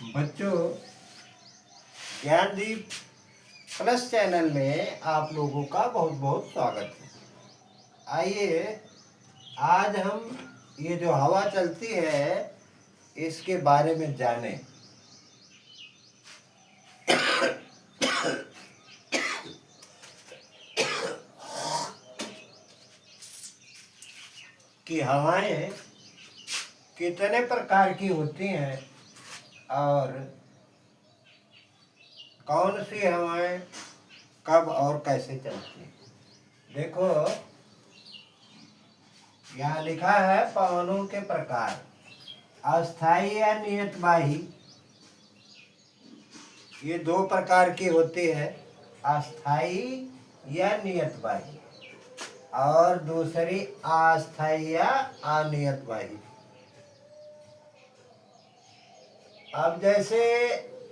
बच्चों, Gyandeep plus channel में आप लोगों का बहुत बहुत स्वागत है। आइए आज हम ये जो हवा चलती है इसके बारे में जानें। कि हवाएं कितने प्रकार की होती हैं और कौन सी हवाएं कब और कैसे चलती हैं। देखो, यहाँ लिखा है पवनों के प्रकार। अस्थाई या नियतवाही, ये दो प्रकार की होती है, अस्थाई या नियतवाही, और दूसरी अस्थाई या अनियतवाही। अब जैसे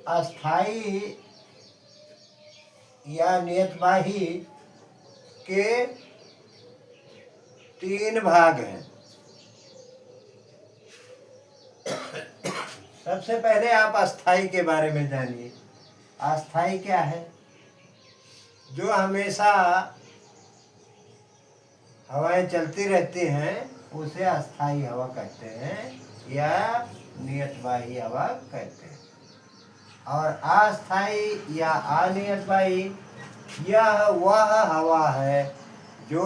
अस्थाई या नियतवाही के तीन भाग हैं। सबसे पहले आप अस्थाई के बारे में जानिए। अस्थाई क्या है? जो हमेशा हवाएं चलती रहती हैं उसे अस्थाई हवा कहते हैं या नियतवाही हवा कहते हैं। और अस्थाई या अनियतवाही यह वह हवा है जो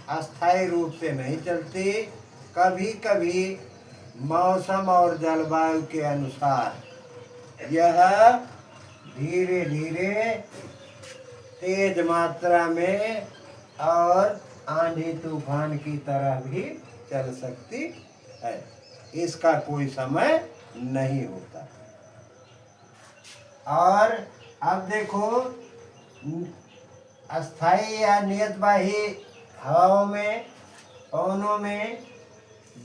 अस्थाई रूप से नहीं चलती, कभी कभी मौसम और जलवायु के अनुसार यह धीरे धीरे तेज मात्रा में और आंधी तूफान की तरह भी चल सकती है। इसका कोई समय नहीं होता। और अब देखो, अस्थाई या नियतवाही हवाओं में, पवनों में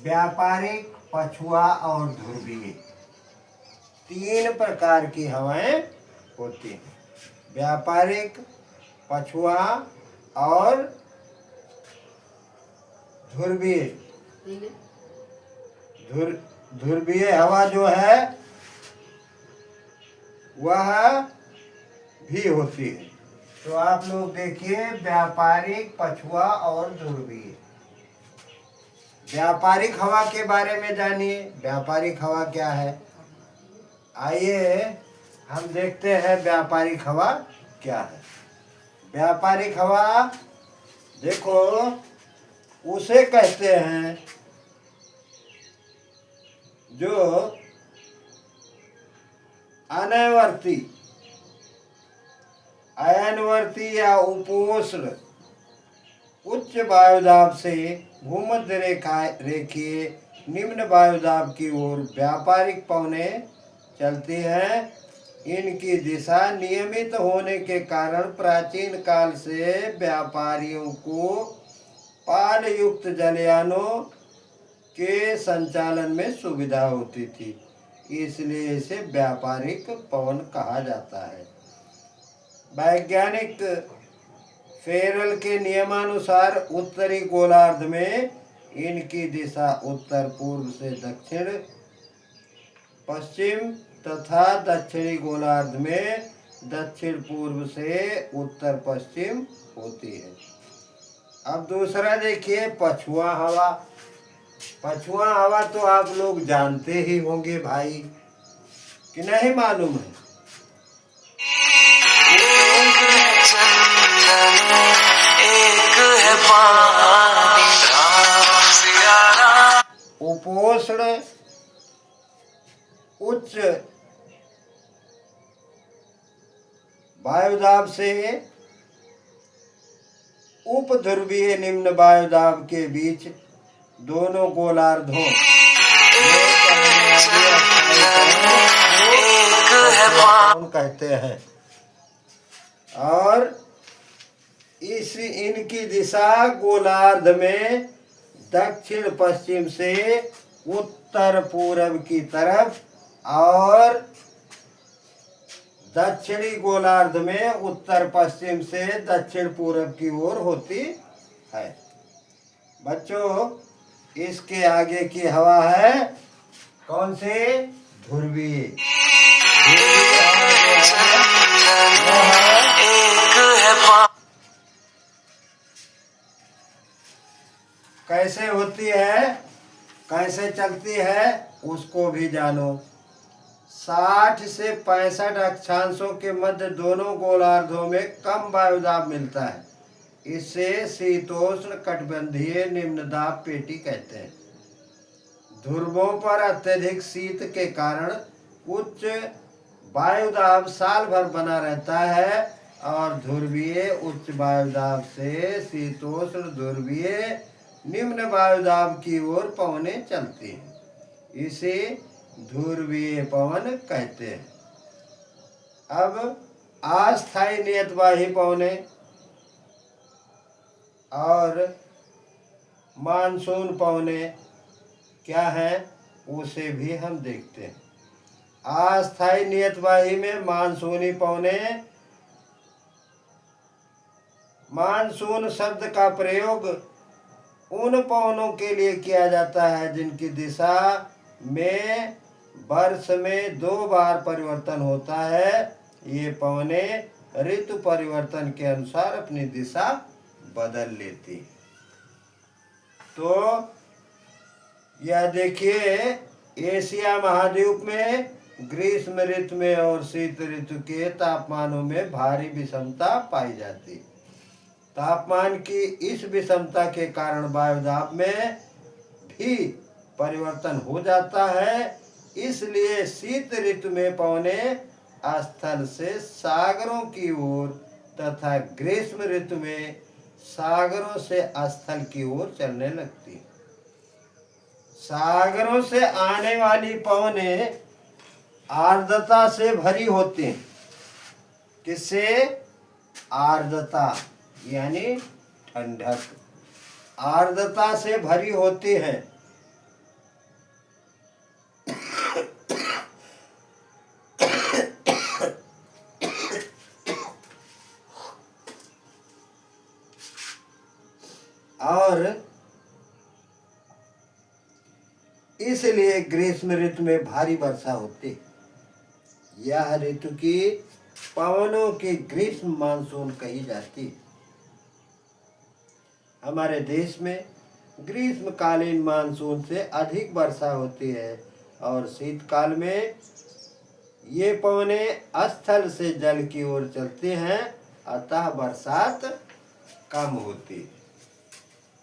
व्यापारिक, पछुआ और ध्रुवीय तीन प्रकार की हवाएं होती हैं। व्यापारिक, पछुआ और ध्रुवीय। ध्रुवीय हवा जो है वह भी होती है। तो आप लोग देखिए, व्यापारिक, पछुआ और ध्रुवीय। व्यापारिक हवा के बारे में जानिए। व्यापारिक हवा क्या है? आइए हम देखते हैं व्यापारिक हवा क्या है। व्यापारिक हवा देखो, उसे कहते हैं जो अनवर्ती, अयनवर्ती या उपोष्ण उच्च वायुदाब से भूमध्य रेखीय निम्न वायुदाब की ओर व्यापारिक पवनें चलती हैं। इनकी दिशा नियमित होने के कारण प्राचीन काल से व्यापारियों को पाल युक्त जलयानों के संचालन में सुविधा होती थी, इसलिए इसे व्यापारिक पवन कहा जाता है। वैज्ञानिक फेरल के नियमानुसार उत्तरी गोलार्ध में इनकी दिशा उत्तर पूर्व से दक्षिण पश्चिम तथा दक्षिणी गोलार्ध में दक्षिण पूर्व से उत्तर पश्चिम होती है। अब दूसरा देखिए, पछुआ हवा। पछुआ हवा तो आप लोग जानते ही होंगे भाई, कि नहीं मालूम है? उपोष्ण उच्च वायुदाब से उपध्रुवीय निम्न वायुदाब के बीच दोनों गोलार्धों कहते हैं। और इनकी दिशा गोलार्ध में दक्षिण पश्चिम से उत्तर पूर्व की तरफ और दक्षिणी गोलार्ध में उत्तर पश्चिम से दक्षिण पूर्व की ओर होती है। बच्चों, इसके आगे की हवा है कौन सी? ध्रुवीय। कैसे होती है, कैसे चलती है, उसको भी जानो। 60 से 65 अक्षांशों के मध्य दोनों गोलार्धों में कम वायुदाब मिलता है। इसे शीतोष्ण कटिबंधीय निम्न दाब पेटी कहते हैं। ध्रुवों पर अत्यधिक शीत के कारण उच्च वायुदाब साल भर बना रहता है और ध्रुवीय उच्च वायुदाब से शीतोष्ण ध्रुवीय निम्न वायुदाब की ओर पवनें चलती हैं। इसे ध्रुवीय पवन कहते हैं। अब अस्थायी नियतवाही पवनें और मानसून पवनें क्या है, उसे भी हम देखते हैं। अस्थायी नियतवाही में मानसूनी पवनें, मानसून शब्द का प्रयोग उन पवनों के लिए किया जाता है जिनकी दिशा में वर्ष में 2 बार परिवर्तन होता है। ये पवनें ऋतु परिवर्तन के अनुसार अपनी दिशा बदल लेती। तो यह देखिए, एशिया महाद्वीप में ग्रीष्म ऋतु में और शीत ऋतु के तापमानों में भारी विषमता पाई जाती। तापमान की इस विषमता के कारण वायुदाब में भी परिवर्तन हो जाता है। इसलिए शीत ऋतु में पवनें स्थल से सागरों की ओर तथा ग्रीष्म ऋतु में सागरों से स्थल की ओर चलने लगती। सागरों से आने वाली पवनें आर्द्रता से भरी होती हैं। किससे? आर्द्रता यानी ठंडक, आर्द्रता से भरी होती है। और इसलिए ग्रीष्म ऋतु में भारी वर्षा होती। यह ऋतु की पवनों की ग्रीष्म मानसून कही जाती। हमारे देश में ग्रीष्मकालीन मानसून से अधिक वर्षा होती है और शीतकाल में ये पवनें स्थल से जल की ओर चलती हैं, अतः बरसात कम होती।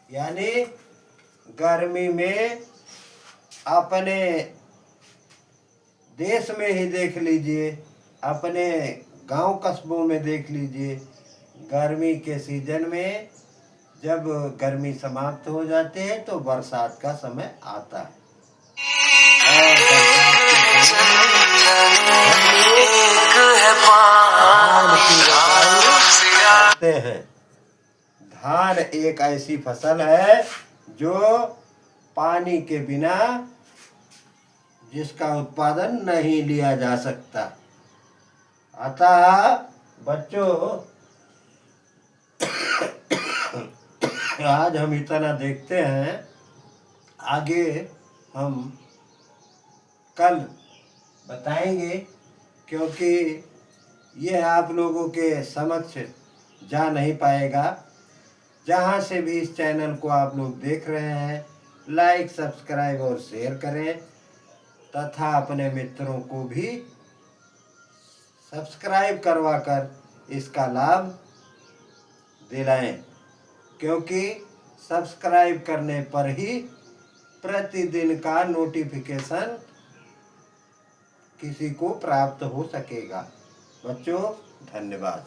यानी गर्मी में अपने देश में ही देख लीजिए, अपने गांव कस्बों में देख लीजिए, गर्मी के सीजन में जब गर्मी समाप्त हो जाती है तो बरसात का समय आता है। और धान एक ऐसी फसल है जो पानी के बिना जिसका उत्पादन नहीं लिया जा सकता। अतः बच्चों, आज हम इतना देखते हैं, आगे हम कल बताएंगे, क्योंकि ये आप लोगों के समक्ष जा नहीं पाएगा। जहाँ से भी इस चैनल को आप लोग देख रहे हैं, लाइक, सब्सक्राइब और शेयर करें तथा अपने मित्रों को भी सब्सक्राइब करवाकर इसका लाभ दिलाएं, क्योंकि सब्सक्राइब करने पर ही प्रतिदिन का नोटिफिकेशन किसी को प्राप्त हो सकेगा। बच्चों, धन्यवाद।